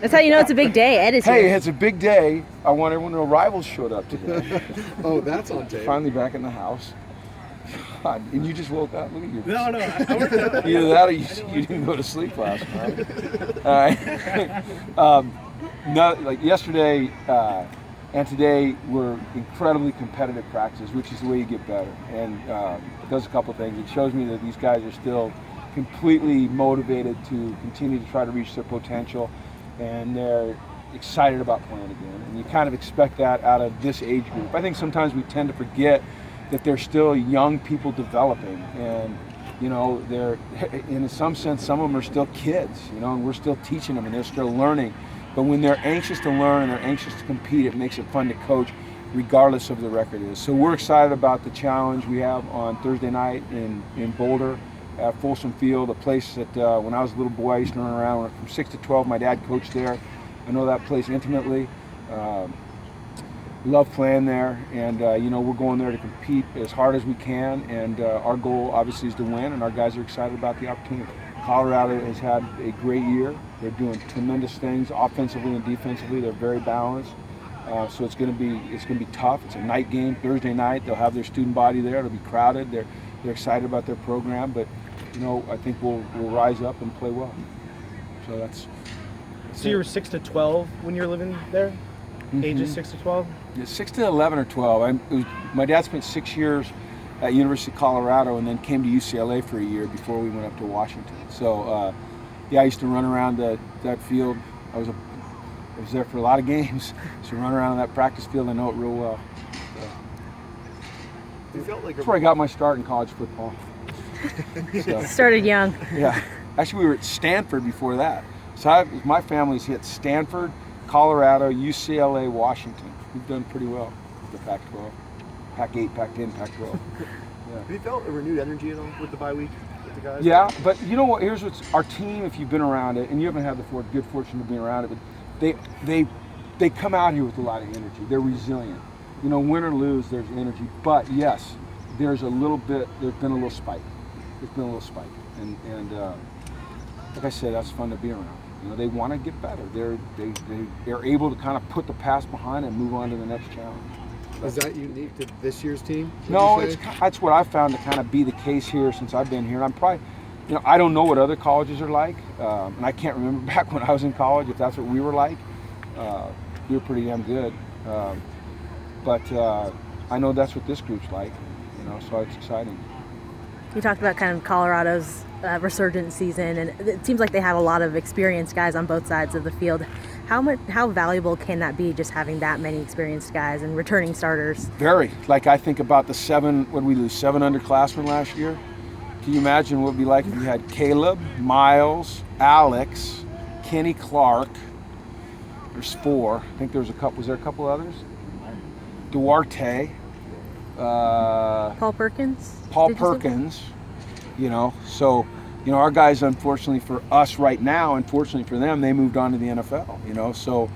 That's how you know it's a big day. Ed is Hey, here. it's a big day. I want everyone to know rivals showed up today. Oh, that's on tape. Finally back in the house. God, and you just woke up? Look at you. No, I worked out. Either that or you didn't go to sleep last night. All right. No, like yesterday and today were incredibly competitive practices, which is the way you get better. And it does a couple things. It shows me that these guys are still completely motivated to continue to try to reach their potential, and they're excited about playing again. And you kind of expect that out of this age group. I think sometimes we tend to forget that they're still young people developing, and you know, they're, in some sense, some of them are still kids, you know, and we're still teaching them and they're still learning. But when they're anxious to learn and they're anxious to compete, it makes it fun to coach regardless of the record is. So we're excited about the challenge we have on Thursday night in Boulder at Folsom Field, a place that when I was a little boy I used to run around. From 6 to 12, my dad coached there. I know that place intimately. Love playing there, and you know, we're going there to compete as hard as we can, and our goal obviously is to win, and our guys are excited about the opportunity. Colorado has had a great year. They're doing tremendous things offensively and defensively. They're very balanced, so it's going to be tough. It's a night game, Thursday night. They'll have their student body there. It'll be crowded. They're excited about their program, but you know, I think we'll rise up and play well. So that's So you were 6 to 12 when you were living there? Mm-hmm. Ages 6 to 12? Yeah, 6 to 11 or 12. My dad spent 6 years at University of Colorado and then came to UCLA for a year before we went up to Washington. So, yeah, I used to run around that field. I was there for a lot of games, so run around that practice field. I know it real well. You felt like That's where I got my start in college football. So, Started young. yeah, actually we were at Stanford before that. So my family's hit Stanford, Colorado, UCLA, Washington. We've done pretty well with the Pac-12, Pac-8, Pac-10, Pac-12. Yeah. Have you felt a renewed energy at all with the bye week with the guys? Yeah, but you know what? Here's what's our team. If you've been around it, and you haven't had the good fortune of being around it, but they come out here with a lot of energy. They're resilient. You know, win or lose, there's energy. But yes, there's been a little spike. There's been a little spike, and like I said, that's fun to be around. You know, they want to get better. They're able to kind of put the past behind and move on to the next challenge. Is that unique to this year's team? No, that's what I've found to kind of be the case here since I've been here. I'm probably, you know, I don't know what other colleges are like, and I can't remember back when I was in college if that's what we were like. We were pretty damn good, but I know that's what this group's like. You know, so it's exciting. You talked about kind of Colorado's resurgent season, and it seems like they have a lot of experienced guys on both sides of the field. How valuable can that be, just having that many experienced guys and returning starters? Very. Like I think about the 7 underclassmen last year. Can you imagine what it would be like if you had Caleb, Miles, Alex, Kenny Clark? There's 4. I think there was a couple. Was there a couple others? Duarte. Paul Perkins. Paul Perkins. You know, so, you know, our guys, unfortunately for us right now, unfortunately for them, they moved on to the NFL, you know, so,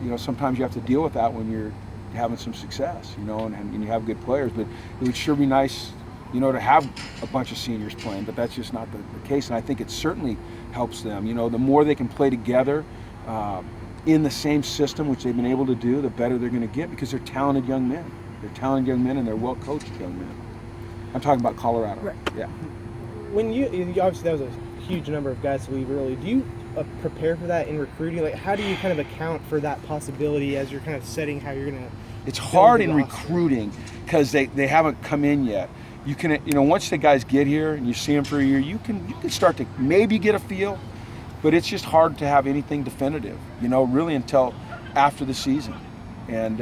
you know, sometimes you have to deal with that when you're having some success, you know, and you have good players, but it would sure be nice, you know, to have a bunch of seniors playing, but that's just not the case, and I think it certainly helps them. You know, the more they can play together in the same system, which they've been able to do, the better they're going to get, because they're talented young men. They're talented young men, and they're well-coached young men. I'm talking about Colorado. Right. Yeah. When you obviously that was a huge number of guys to leave early. Do you prepare for that in recruiting? Like, how do you kind of account for that possibility as you're kind of setting how you're going to? It's hard in recruiting because they haven't come in yet. You can, you know, once the guys get here and you see them for a year, you can start to maybe get a feel, but it's just hard to have anything definitive, you know, really until after the season, and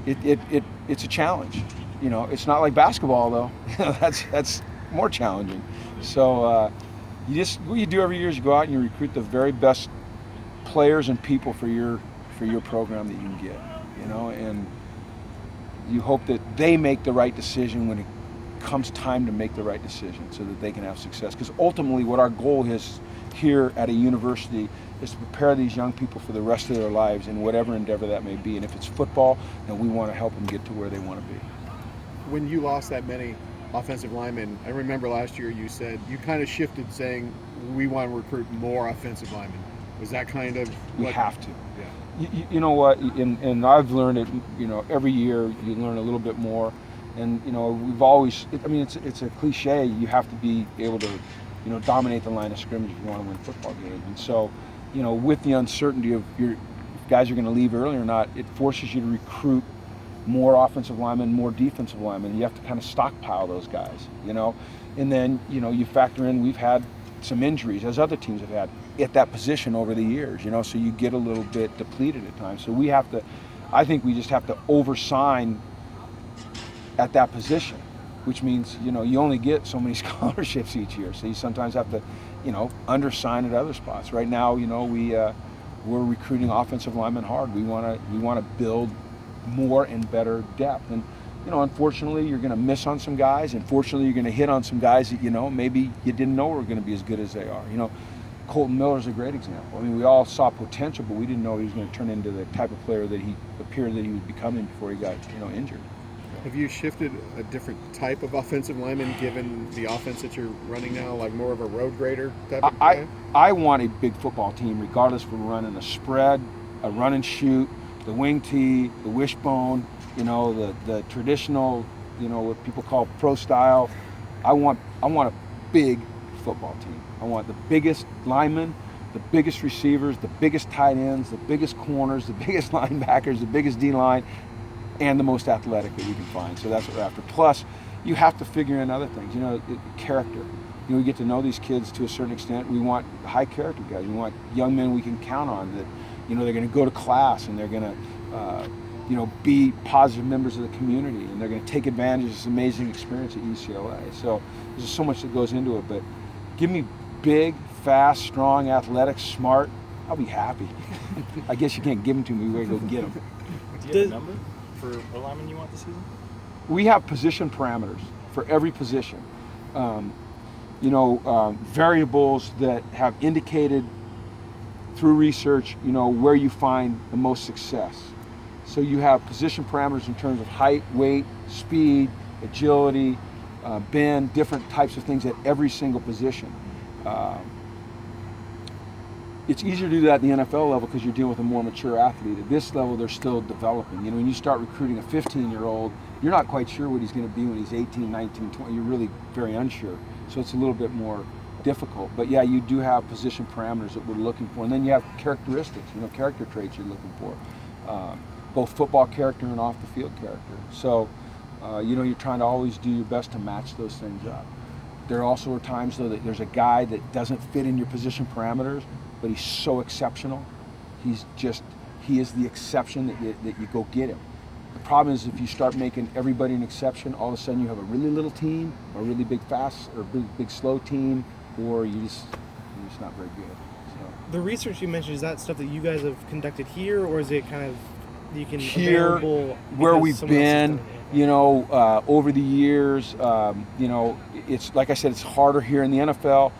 it's a challenge. You know, it's not like basketball though. That's more challenging. So what you do every year is you go out and you recruit the very best players and people for your program that you can get. You know, and you hope that they make the right decision when it comes time to make the right decision, so that they can have success. Because ultimately, what our goal is here at a university is to prepare these young people for the rest of their lives in whatever endeavor that may be. And if it's football, then we want to help them get to where they want to be. When you lost that many offensive linemen, I remember last year you said you kind of shifted saying we want to recruit more offensive linemen. Was that kind of We have to. Yeah. You know what? And I've learned it. You know, every year you learn a little bit more. And you know, we've always. I mean, it's a cliche. You have to be able to, you know, dominate the line of scrimmage if you want to win football games. And so, you know, with the uncertainty of if guys are going to leave early or not, it forces you to recruit more offensive linemen, more defensive linemen. You have to kind of stockpile those guys, you know. And then, you know, you factor in we've had some injuries, as other teams have had, at that position over the years, you know, so you get a little bit depleted at times. So we have to, I think we just have to oversign at that position, which means, you know, you only get so many scholarships each year. So you sometimes have to, you know, undersign at other spots. Right now, you know, we're recruiting offensive linemen hard. We want to build more and better depth. And, you know, unfortunately, you're going to miss on some guys. Unfortunately, you're going to hit on some guys that, you know, maybe you didn't know were going to be as good as they are. You know, Colton Miller's a great example. I mean, we all saw potential, but we didn't know he was going to turn into the type of player that he appeared that he was becoming before he got, you know, injured. Have you shifted a different type of offensive lineman given the offense that you're running now, like more of a road grader type of guy? I want a big football team, regardless if we're running a spread, a run and shoot, the wing tee, the wishbone, you know, the traditional, you know, what people call pro style. I want a big football team. I want the biggest linemen, the biggest receivers, the biggest tight ends, the biggest corners, the biggest linebackers, the biggest D-line, and the most athletic that we can find. So that's what we're after. Plus, you have to figure in other things. You know, character. You know, we get to know these kids to a certain extent. We want high character guys. We want young men we can count on that, you know, they're going to go to class and they're going to, you know, be positive members of the community, and they're going to take advantage of this amazing experience at UCLA. So there's so much that goes into it. But give me big, fast, strong, athletic, smart. I'll be happy. I guess you can't give them to me. We're going to go get them. Do you have a number for a lineman you want this season? We have position parameters for every position. You know, variables that have indicated through research, you know, where you find the most success. So you have position parameters in terms of height, weight, speed, agility, bend, different types of things at every single position. It's easier to do that at the NFL level because you're dealing with a more mature athlete. At this level, they're still developing. You know, when you start recruiting a 15-year-old, you're not quite sure what he's going to be when he's 18, 19, 20. You're really very unsure. So it's a little bit more difficult. But yeah, you do have position parameters that we're looking for. And then you have characteristics, you know, character traits you're looking for. Both football character and off the field character. So, you know, you're trying to always do your best to match those things up. There also are times, though, that there's a guy that doesn't fit in your position parameters, but he's so exceptional. He is the exception that you go get him. The problem is if you start making everybody an exception, all of a sudden you have a really little team, or a really big fast, or big slow team, or you're just not very good. So. The research you mentioned, is that stuff that you guys have conducted here, or is it kind of you can here available where we've someone else has been? done it? You know, over the years, you know, it's like I said, it's harder here in the NFL.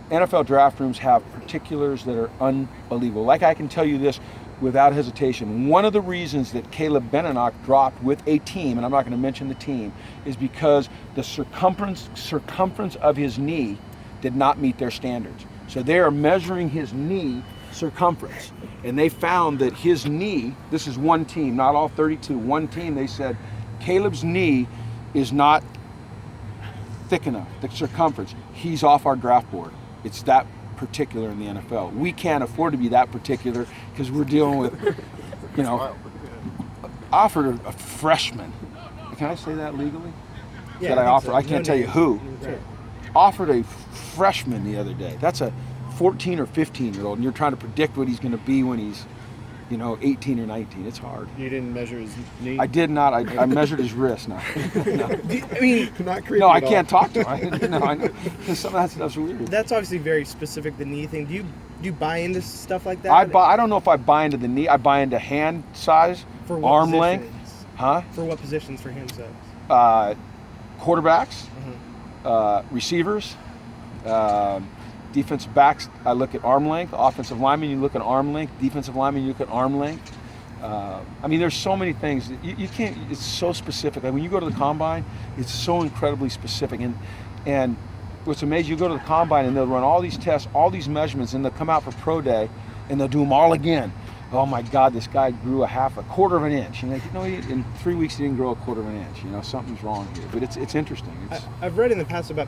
NFL draft rooms have particulars that are unbelievable. Like I can tell you this without hesitation. One of the reasons that Caleb Benenoch dropped with a team, and I'm not going to mention the team, is because the circumference of his knee did not meet their standards. So they are measuring his knee circumference. And they found that his knee, this is one team, not all 32, one team, they said, Caleb's knee is not thick enough, the circumference. He's off our draft board. It's that particular in the NFL. We can't afford to be that particular because we're dealing with, you know, offered a freshman. Can I say that legally? Yeah, that I think offered. so. I can't No tell you names. who. Sure. Offered a freshman the other day. That's a 14 or 15-year-old, and you're trying to predict what he's going to be when he's, you know, 18 or 19. It's hard. You didn't measure his knee? I did not. I measured his wrist. No. I mean, Not creepy No, I at all. can't talk to him. I know. Some of that stuff's weird. that's obviously very specific, the knee thing. Do you buy into stuff like that? I don't know if I buy into the knee. I buy into hand size, For what arm positions? length. Huh? For what positions for him, so? Quarterbacks, receivers, defensive backs. I look at arm length. Offensive linemen, you look at arm length. Defensive linemen, you look at arm length. I mean, there's so many things that you can't. It's so specific. Like when you go to the combine, it's so incredibly specific. And what's amazing, you go to the combine and they'll run all these tests, all these measurements, and they'll come out for pro day, and they'll do them all again. Oh my God, this guy grew a quarter of an inch. And in 3 weeks he didn't grow a quarter of an inch. Something's wrong here. But it's interesting. I've read in the past about